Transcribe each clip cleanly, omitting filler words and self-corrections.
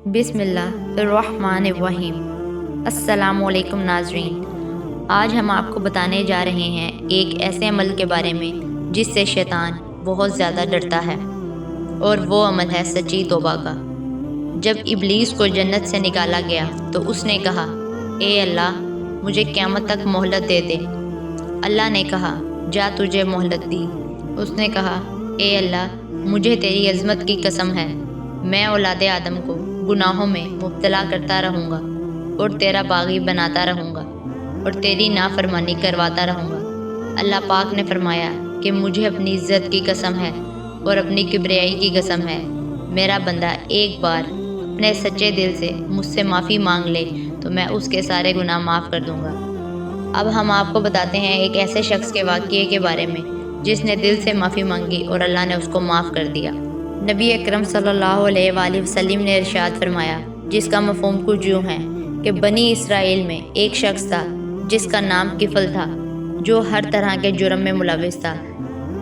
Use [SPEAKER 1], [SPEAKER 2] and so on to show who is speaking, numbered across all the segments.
[SPEAKER 1] बिस्मिल्लाहिर्रहमानिर्रहीम। अस्सलामु अलैकुम नाज़रीन, आज हम आपको बताने जा रहे हैं एक ऐसे अमल के बारे में जिससे शैतान बहुत ज़्यादा डरता है, और वो अमल है सच्ची तौबा का। जब इब्लीस को जन्नत से निकाला गया तो उसने कहा, ए अल्लाह, मुझे क़यामत तक मोहलत दे दे। अल्लाह ने कहा, जा तुझे मोहलत दी। उसने कहा, ए अल्लाह, मुझे तेरी अज़मत की कसम है, मैं औलादे आदम को गुनाहों में मुब्तला करता रहूँगा और तेरा बागी बनाता रहूँगा और तेरी नाफरमानी करवाता रहूँगा। अल्लाह पाक ने फरमाया कि मुझे अपनी इज़्ज़त की कसम है और अपनी किबरियाई की कसम है, मेरा बंदा एक बार अपने सच्चे दिल से मुझसे माफ़ी मांग ले तो मैं उसके सारे गुनाह माफ़ कर दूँगा। अब हम आपको बताते हैं एक ऐसे शख्स के वाक़ये के बारे में जिसने दिल से माफ़ी मांगी और अल्लाह ने उसको माफ़ कर दिया। नबी अकरम सल्लल्लाहु अलैहि वसल्लम ने इरशाद फरमाया, जिसका मफ़हूम कुछ यूँ है कि बनी इसराइल में एक शख्स था जिसका नाम किफ़ल था, जो हर तरह के जुर्म में मुलविस था।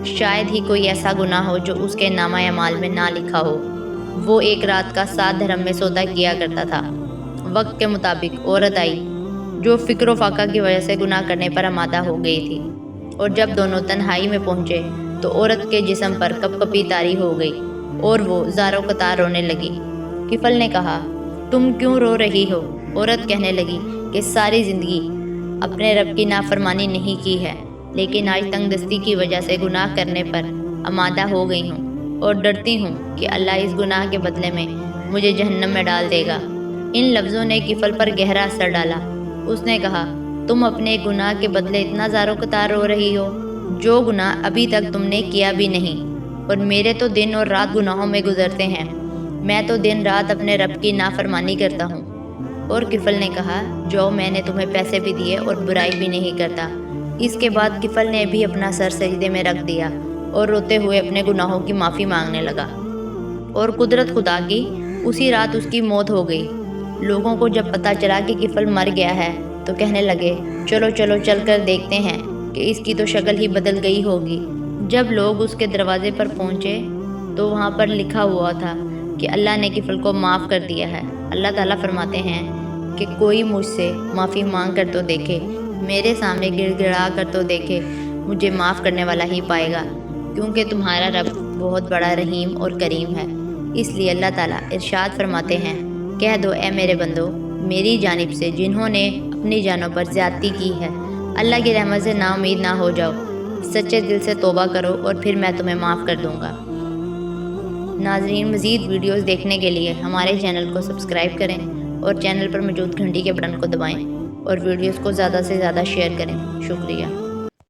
[SPEAKER 1] शायद ही कोई ऐसा गुनाह हो जो उसके नामा अमाल में ना लिखा हो। वो एक रात का 7 धर्म में सौदा किया करता था। वक्त के मुताबिक औरत आई जो फ़िक्र फाका की वजह से गुनाह करने पर आमादा हो गई थी, और जब दोनों तन्हाई में पहुँचे तो औरत के जिस्म पर कपकपी तारी हो गई और वो ज़ारो कतार रोने लगी। किफ़ल ने कहा, तुम क्यों रो रही हो? औरत कहने लगी कि सारी ज़िंदगी अपने रब की नाफरमानी नहीं की है, लेकिन आज तंगदस्ती की वजह से गुनाह करने पर आमादा हो गई हूँ और डरती हूँ कि अल्लाह इस गुनाह के बदले में मुझे जहन्नम में डाल देगा। इन लफ्ज़ों ने किफ़ल पर गहरा असर डाला। उसने कहा, तुम अपने गुनाह के बदले इतना ज़ारो कतार रो रही हो, जो गुनाह अभी तक तुमने किया भी नहीं, और मेरे तो दिन और रात गुनाहों में गुजरते हैं। मैं तो दिन रात अपने रब की नाफरमानी करता हूँ। और किफ़ल ने कहा, जो मैंने तुम्हें पैसे भी दिए और बुराई भी नहीं करता। इसके बाद किफ़ल ने भी अपना सर सजदे में रख दिया और रोते हुए अपने गुनाहों की माफ़ी मांगने लगा। और कुदरत खुदा की, उसी रात उसकी मौत हो गई। लोगों को जब पता चला कि किफ़ल मर गया है तो कहने लगे, चलो चलो चल कर देखते हैं कि इसकी तो शक्ल ही बदल गई होगी। जब लोग उसके दरवाजे पर पहुँचे तो वहाँ पर लिखा हुआ था कि अल्लाह ने किफ़ल को माफ़ कर दिया है। अल्लाह ताला फरमाते हैं कि कोई मुझसे माफ़ी मांग कर तो देखे, मेरे सामने गिड़गिड़ा कर तो देखे, मुझे माफ़ करने वाला ही पाएगा, क्योंकि तुम्हारा रब बहुत बड़ा रहीम और करीम है। इसलिए अल्लाह ताला इरशाद फरमाते हैं, कह दो ए मेरे बंदो, मेरी जानिब से जिन्होंने अपनी जानों पर ज़्यादती की है, अल्लाह की रहमत से नाउमीद ना हो जाओ, सच्चे दिल से तौबा करो और फिर मैं तुम्हें माफ़ कर दूँगा। नाज़रीन, मज़ीद वीडियोज़ देखने के लिए हमारे चैनल को सब्सक्राइब करें और चैनल पर मौजूद घंटी के बटन को दबाएं और वीडियोज़ को ज़्यादा से ज़्यादा शेयर करें। शुक्रिया।